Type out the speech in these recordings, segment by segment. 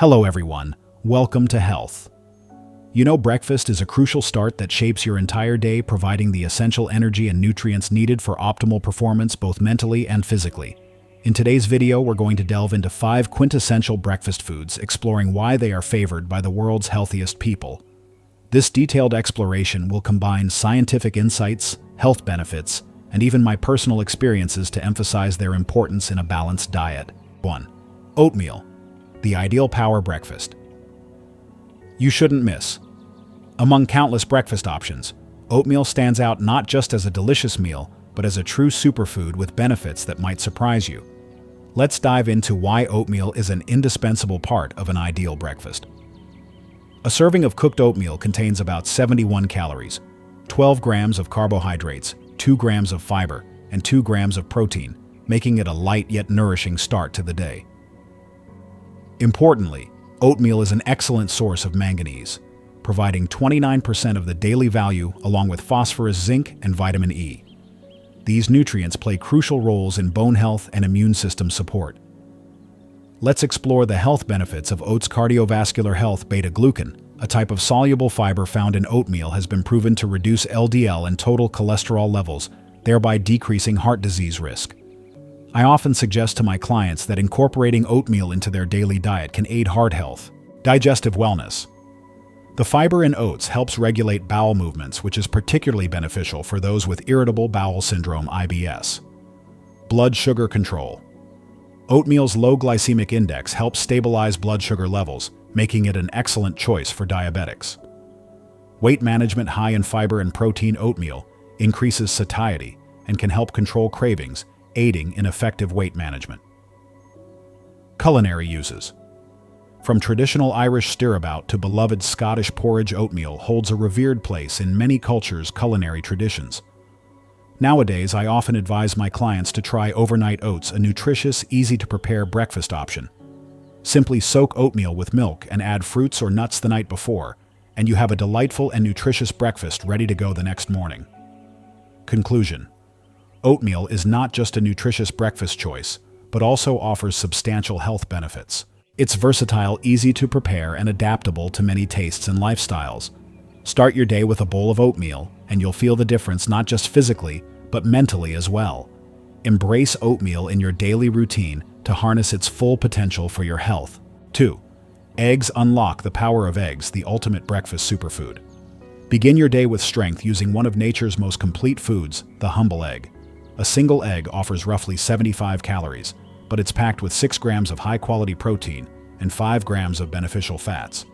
Hello everyone, welcome to Health. You know, breakfast is a crucial start that shapes your entire day, providing the essential energy and nutrients needed for optimal performance both mentally and physically. In today's video, we're going to delve into 5 quintessential breakfast foods, exploring why they are favored by the world's healthiest people. This detailed exploration will combine scientific insights, health benefits, and even my personal experiences to emphasize their importance in a balanced diet. 1. Oatmeal, the ideal power breakfast. You shouldn't miss. Among countless breakfast options, oatmeal stands out not just as a delicious meal, but as a true superfood with benefits that might surprise you. Let's dive into why oatmeal is an indispensable part of an ideal breakfast. A serving of cooked oatmeal contains about 71 calories, 12 grams of carbohydrates, 2 grams of fiber, and 2 grams of protein, making it a light yet nourishing start to the day. Importantly, oatmeal is an excellent source of manganese, providing 29% of the daily value along with phosphorus, zinc, and vitamin E. These nutrients play crucial roles in bone health and immune system support. Let's explore the health benefits of oats. Cardiovascular health. Beta-glucan, a type of soluble fiber found in oatmeal, has been proven to reduce LDL and total cholesterol levels, thereby decreasing heart disease risk. I often suggest to my clients that incorporating oatmeal into their daily diet can aid heart health. Digestive wellness. The fiber in oats helps regulate bowel movements, which is particularly beneficial for those with irritable bowel syndrome (IBS). Blood sugar control. Oatmeal's low glycemic index helps stabilize blood sugar levels, making it an excellent choice for diabetics. Weight management. High in fiber and protein, oatmeal increases satiety and can help control cravings, aiding in effective weight management. Culinary uses. From traditional Irish stirabout to beloved Scottish porridge, oatmeal holds a revered place in many cultures' culinary traditions. Nowadays, I often advise my clients to try overnight oats, a nutritious, easy-to-prepare breakfast option. Simply soak oatmeal with milk and add fruits or nuts the night before, and you have a delightful and nutritious breakfast ready to go the next morning. Conclusion. Oatmeal is not just a nutritious breakfast choice, but also offers substantial health benefits. It's versatile, easy to prepare, and adaptable to many tastes and lifestyles. Start your day with a bowl of oatmeal, and you'll feel the difference not just physically, but mentally as well. Embrace oatmeal in your daily routine to harness its full potential for your health. 2. Eggs. Unlock the power of eggs, the ultimate breakfast superfood. Begin your day with strength using one of nature's most complete foods, the humble egg. A single egg offers roughly 75 calories, but it's packed with 6 grams of high-quality protein and 5 grams of beneficial fats.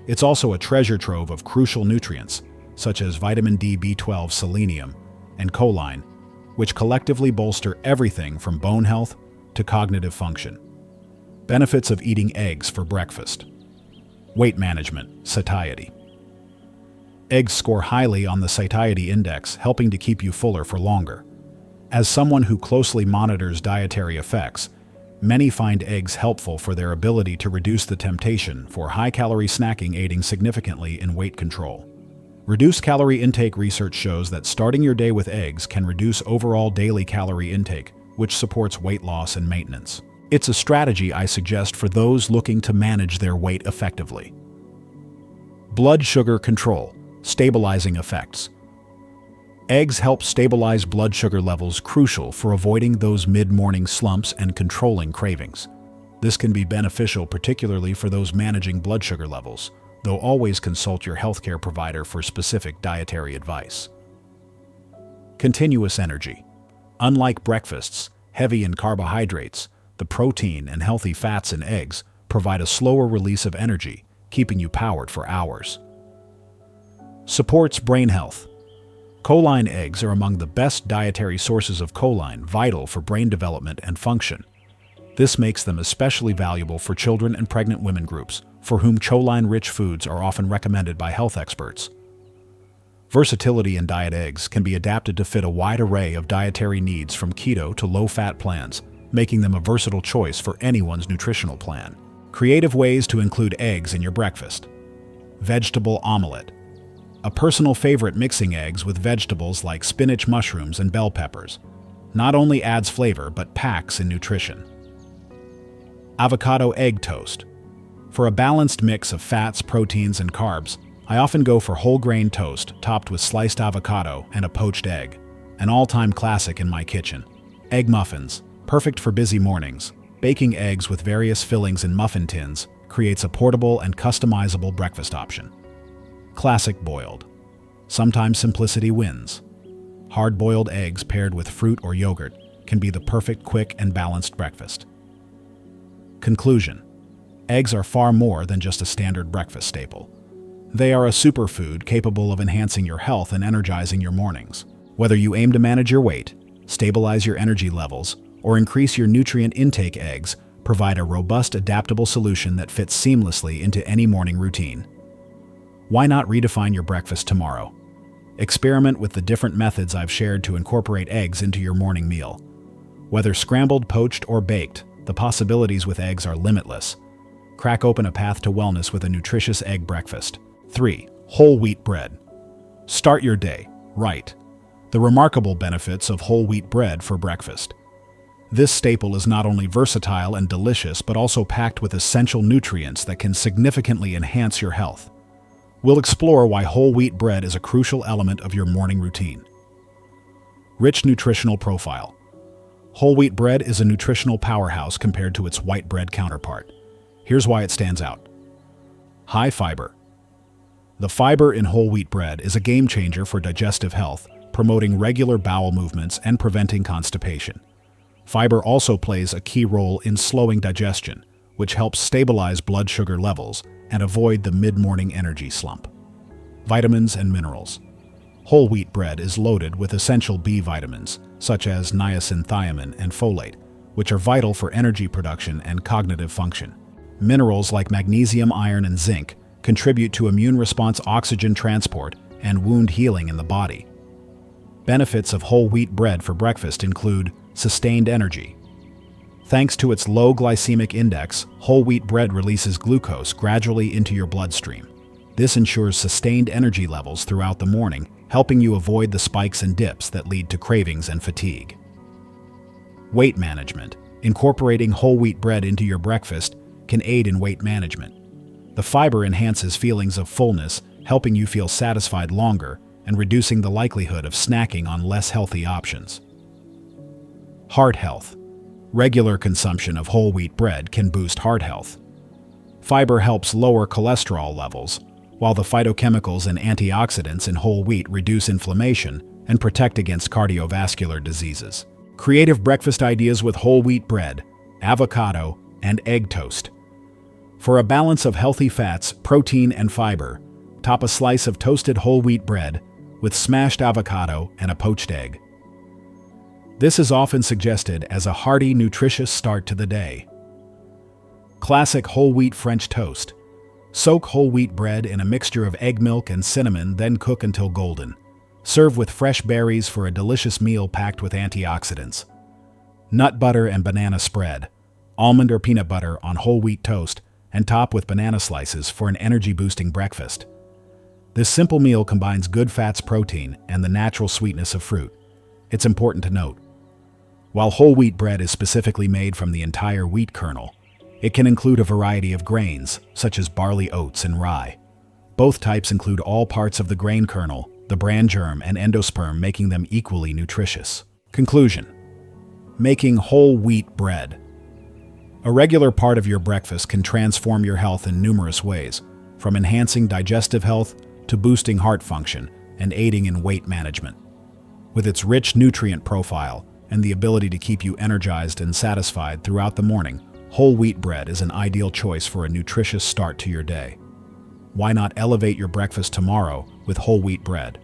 It's also a treasure trove of crucial nutrients, such as vitamin D, B12, selenium, and choline, which collectively bolster everything from bone health to cognitive function. Benefits of eating eggs for breakfast. Weight management. Satiety. Eggs score highly on the satiety index, helping to keep you fuller for longer. As someone who closely monitors dietary effects, many find eggs helpful for their ability to reduce the temptation for high-calorie snacking, aiding significantly in weight control. Reduced calorie intake. Research shows that starting your day with eggs can reduce overall daily calorie intake, which supports weight loss and maintenance. It's a strategy I suggest for those looking to manage their weight effectively. Blood sugar control. Stabilizing effects. Eggs help stabilize blood sugar levels, crucial for avoiding those mid-morning slumps and controlling cravings. This can be beneficial particularly for those managing blood sugar levels, though always consult your healthcare provider for specific dietary advice. Continuous energy. Unlike breakfasts, heavy in carbohydrates, the protein and healthy fats in eggs provide a slower release of energy, keeping you powered for hours. Supports brain health. Choline eggs are among the best dietary sources of choline, vital for brain development and function. This makes them especially valuable for children and pregnant women groups, for whom choline-rich foods are often recommended by health experts. Versatility in diet. Eggs can be adapted to fit a wide array of dietary needs, from keto to low-fat plans, making them a versatile choice for anyone's nutritional plan. Creative ways to include eggs in your breakfast. Vegetable omelette. A personal favorite, mixing eggs with vegetables like spinach, mushrooms, and bell peppers not only adds flavor but packs in nutrition. Avocado egg toast. For a balanced mix of fats, proteins, and carbs, I often go for whole grain toast topped with sliced avocado and a poached egg, an all-time classic in my kitchen. Egg muffins, perfect for busy mornings. Baking eggs with various fillings in muffin tins creates a portable and customizable breakfast option. Classic boiled. Sometimes simplicity wins. Hard-boiled eggs paired with fruit or yogurt can be the perfect quick and balanced breakfast. Conclusion: eggs are far more than just a standard breakfast staple. They are a superfood capable of enhancing your health and energizing your mornings. Whether you aim to manage your weight, stabilize your energy levels, or increase your nutrient intake, eggs provide a robust, adaptable solution that fits seamlessly into any morning routine. Why not redefine your breakfast tomorrow? Experiment with the different methods I've shared to incorporate eggs into your morning meal. Whether scrambled, poached, or baked, the possibilities with eggs are limitless. Crack open a path to wellness with a nutritious egg breakfast. 3. Whole wheat bread. Start your day right. The remarkable benefits of whole wheat bread for breakfast. This staple is not only versatile and delicious, but also packed with essential nutrients that can significantly enhance your health. We'll explore why whole wheat bread is a crucial element of your morning routine. Rich nutritional profile. Whole wheat bread is a nutritional powerhouse compared to its white bread counterpart. Here's why it stands out. High fiber. The fiber in whole wheat bread is a game changer for digestive health, promoting regular bowel movements and preventing constipation. Fiber also plays a key role in slowing digestion, which helps stabilize blood sugar levels and avoid the mid-morning energy slump. Vitamins and minerals. Whole wheat bread is loaded with essential B vitamins, such as niacin, and folate, which are vital for energy production and cognitive function. Minerals like magnesium, iron, and zinc contribute to immune response, oxygen transport, and wound healing in the body. Benefits of whole wheat bread for breakfast include sustained energy. Thanks to its low glycemic index, whole wheat bread releases glucose gradually into your bloodstream. This ensures sustained energy levels throughout the morning, helping you avoid the spikes and dips that lead to cravings and fatigue. Weight management. Incorporating whole wheat bread into your breakfast can aid in weight management. The fiber enhances feelings of fullness, helping you feel satisfied longer and reducing the likelihood of snacking on less healthy options. Heart health. Regular consumption of whole wheat bread can boost heart health. Fiber helps lower cholesterol levels, while the phytochemicals and antioxidants in whole wheat reduce inflammation and protect against cardiovascular diseases. Creative breakfast ideas with whole wheat bread, avocado, and egg toast. For a balance of healthy fats, protein, and fiber, top a slice of toasted whole wheat bread with smashed avocado and a poached egg. This is often suggested as a hearty, nutritious start to the day. Classic whole wheat French toast. Soak whole wheat bread in a mixture of egg milk and cinnamon, then cook until golden. Serve with fresh berries for a delicious meal packed with antioxidants. Nut butter and banana spread. Almond or peanut butter on whole wheat toast and top with banana slices for an energy-boosting breakfast. This simple meal combines good fats, protein, and the natural sweetness of fruit. It's important to note, while whole wheat bread is specifically made from the entire wheat kernel, it can include a variety of grains, such as barley, oats, and rye. Both types include all parts of the grain kernel, the bran germ, and endosperm, making them equally nutritious. Conclusion: making whole wheat bread. A regular part of your breakfast can transform your health in numerous ways, from enhancing digestive health to boosting heart function and aiding in weight management. With its rich nutrient profile and the ability to keep you energized and satisfied throughout the morning, whole wheat bread is an ideal choice for a nutritious start to your day. Why not elevate your breakfast tomorrow with whole wheat bread?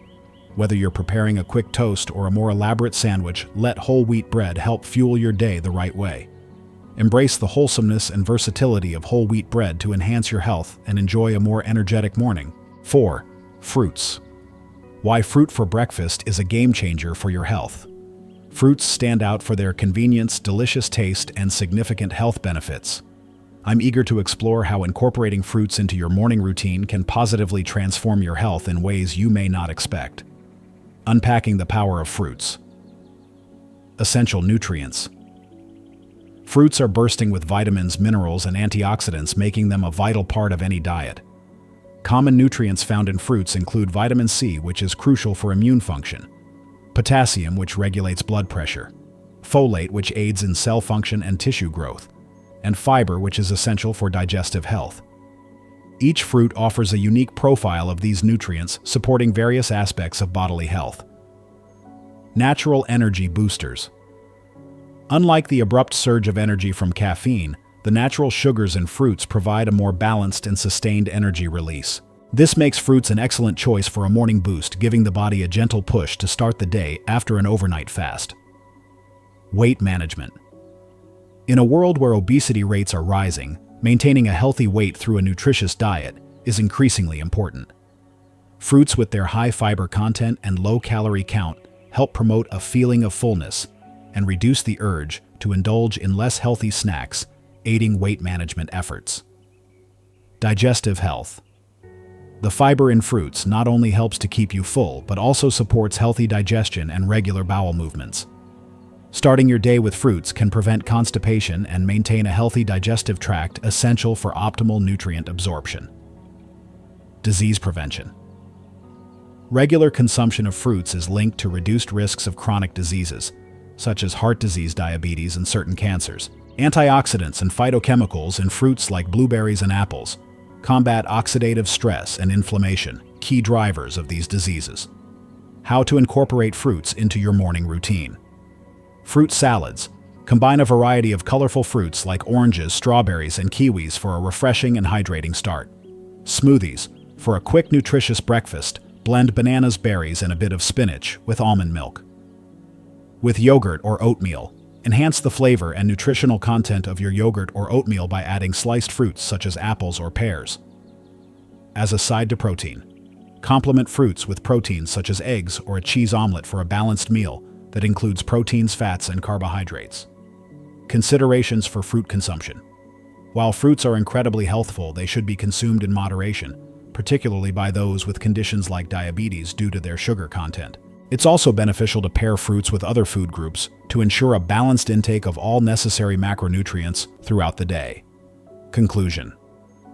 Whether you're preparing a quick toast or a more elaborate sandwich, let whole wheat bread help fuel your day the right way. Embrace the wholesomeness and versatility of whole wheat bread to enhance your health and enjoy a more energetic morning. 4. Fruits. Why fruit for breakfast is a game changer for your health. Fruits stand out for their convenience, delicious taste, and significant health benefits. I'm eager to explore how incorporating fruits into your morning routine can positively transform your health in ways you may not expect. Unpacking the power of fruits. Essential nutrients. Fruits are bursting with vitamins, minerals, and antioxidants, making them a vital part of any diet. Common nutrients found in fruits include vitamin C, which is crucial for immune function, potassium, which regulates blood pressure, folate, which aids in cell function and tissue growth, and fiber, which is essential for digestive health. Each fruit offers a unique profile of these nutrients, supporting various aspects of bodily health. Natural energy boosters. Unlike the abrupt surge of energy from caffeine, the natural sugars in fruits provide a more balanced and sustained energy release. This makes fruits an excellent choice for a morning boost, giving the body a gentle push to start the day after an overnight fast. Weight management. In a world where obesity rates are rising, maintaining a healthy weight through a nutritious diet is increasingly important. Fruits with their high fiber content and low calorie count help promote a feeling of fullness and reduce the urge to indulge in less healthy snacks, aiding weight management efforts. Digestive health. The fiber in fruits not only helps to keep you full, but also supports healthy digestion and regular bowel movements. Starting your day with fruits can prevent constipation and maintain a healthy digestive tract, essential for optimal nutrient absorption. Disease prevention. Regular consumption of fruits is linked to reduced risks of chronic diseases, such as heart disease, diabetes, and certain cancers. Antioxidants and phytochemicals in fruits like blueberries and apples combat oxidative stress and inflammation, key drivers of these diseases. How to incorporate fruits into your morning routine. Fruit salads. Combine a variety of colorful fruits like oranges, strawberries, and kiwis for a refreshing and hydrating start. Smoothies. For a quick, nutritious breakfast, blend bananas, berries, and a bit of spinach with almond milk. With yogurt or oatmeal, enhance the flavor and nutritional content of your yogurt or oatmeal by adding sliced fruits such as apples or pears. As a side to protein, complement fruits with proteins such as eggs or a cheese omelet for a balanced meal that includes proteins, fats, and carbohydrates. Considerations for fruit consumption. While fruits are incredibly healthful, they should be consumed in moderation, particularly by those with conditions like diabetes due to their sugar content. It's also beneficial to pair fruits with other food groups to ensure a balanced intake of all necessary macronutrients throughout the day. Conclusion.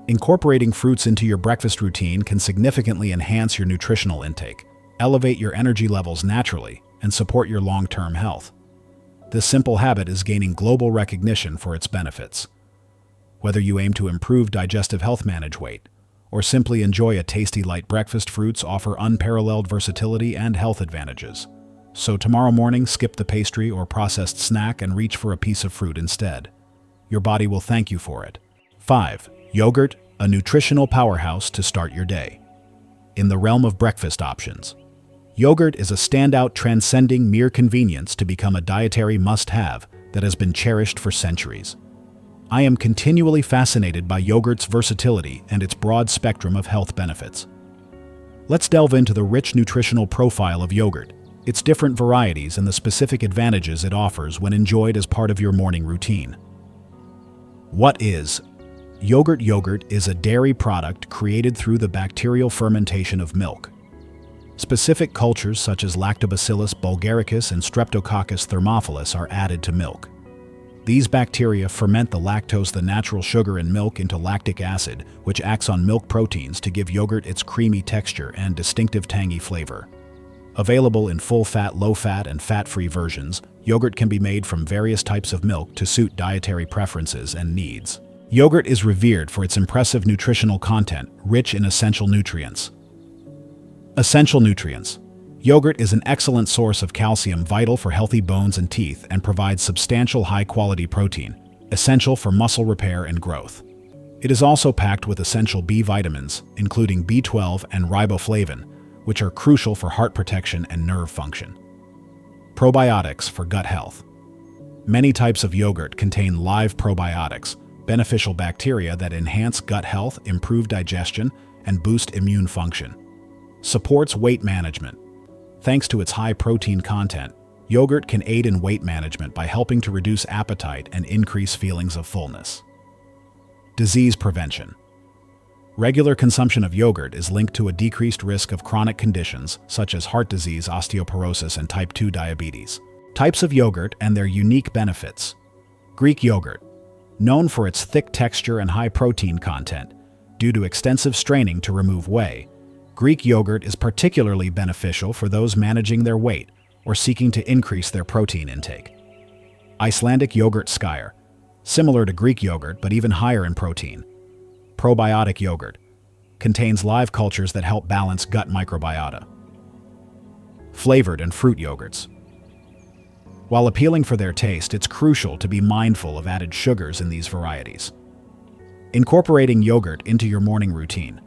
Incorporating fruits into your breakfast routine can significantly enhance your nutritional intake, elevate your energy levels naturally, and support your long-term health. This simple habit is gaining global recognition for its benefits. Whether you aim to improve digestive health, manage weight, or simply enjoy a tasty light breakfast, fruits offer unparalleled versatility and health advantages. So tomorrow morning, skip the pastry or processed snack and reach for a piece of fruit instead. Your body will thank you for it. 5. Yogurt, a nutritional powerhouse to start your day. In the realm of breakfast options, yogurt is a standout, transcending mere convenience to become a dietary must-have that has been cherished for centuries. I am continually fascinated by yogurt's versatility and its broad spectrum of health benefits. Let's delve into the rich nutritional profile of yogurt, its different varieties, and the specific advantages it offers when enjoyed as part of your morning routine. What is yogurt? Yogurt is a dairy product created through the bacterial fermentation of milk. Specific cultures such as Lactobacillus bulgaricus and Streptococcus thermophilus are added to milk. These bacteria ferment the lactose, the natural sugar in milk, into lactic acid, which acts on milk proteins to give yogurt its creamy texture and distinctive tangy flavor. Available in full-fat, low-fat, and fat-free versions, yogurt can be made from various types of milk to suit dietary preferences and needs. Yogurt is revered for its impressive nutritional content, rich in essential nutrients. Essential nutrients. Yogurt is an excellent source of calcium, vital for healthy bones and teeth, and provides substantial high-quality protein, essential for muscle repair and growth. It is also packed with essential B vitamins, including B12 and riboflavin, which are crucial for heart protection and nerve function. Probiotics for gut health. Many types of yogurt contain live probiotics, beneficial bacteria that enhance gut health, improve digestion, and boost immune function. Supports weight management. Thanks to its high protein content, yogurt can aid in weight management by helping to reduce appetite and increase feelings of fullness. Disease prevention. Regular consumption of yogurt is linked to a decreased risk of chronic conditions such as heart disease, osteoporosis, and type 2 diabetes. Types of yogurt and their unique benefits. Greek yogurt. Known for its thick texture and high protein content, due to extensive straining to remove whey, Greek yogurt is particularly beneficial for those managing their weight or seeking to increase their protein intake. Icelandic yogurt skyr. Similar to Greek yogurt but even higher in protein. Probiotic yogurt. Contains live cultures that help balance gut microbiota. Flavored and fruit yogurts. While appealing for their taste, it's crucial to be mindful of added sugars in these varieties. Incorporating yogurt into your morning routine.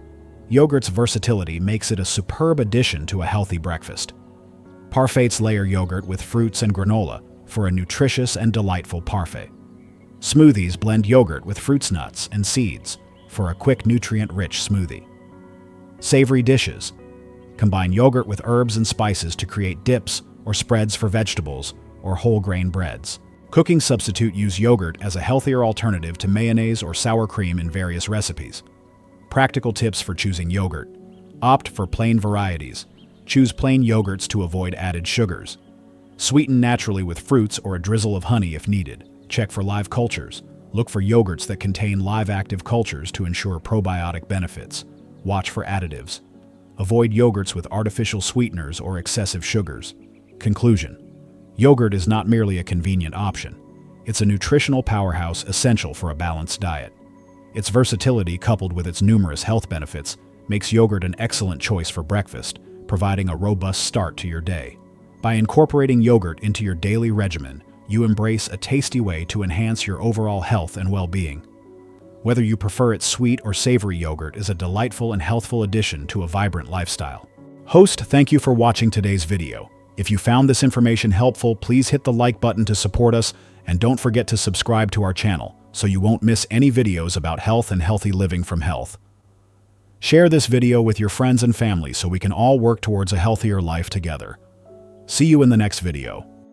Yogurt's versatility makes it a superb addition to a healthy breakfast. Parfaits layer yogurt with fruits and granola for a nutritious and delightful parfait. Smoothies blend yogurt with fruits, nuts, and seeds for a quick, nutrient-rich smoothie. Savory dishes. Combine yogurt with herbs and spices to create dips or spreads for vegetables or whole grain breads. Cooking substitute. Use yogurt as a healthier alternative to mayonnaise or sour cream in various recipes. Practical tips for choosing yogurt. Opt for plain varieties. Choose plain yogurts to avoid added sugars. Sweeten naturally with fruits or a drizzle of honey if needed. Check for live cultures. Look for yogurts that contain live active cultures to ensure probiotic benefits. Watch for additives. Avoid yogurts with artificial sweeteners or excessive sugars. Conclusion. Yogurt is not merely a convenient option. It's a nutritional powerhouse essential for a balanced diet. Its versatility, coupled with its numerous health benefits, makes yogurt an excellent choice for breakfast, providing a robust start to your day. By incorporating yogurt into your daily regimen, you embrace a tasty way to enhance your overall health and well-being. Whether you prefer it sweet or savory, yogurt is a delightful and healthful addition to a vibrant lifestyle. Host, thank you for watching today's video. If you found this information helpful, please hit the like button to support us, and don't forget to subscribe to our channel so you won't miss any videos about health and healthy living from Health. Share this video with your friends and family so we can all work towards a healthier life together. See you in the next video.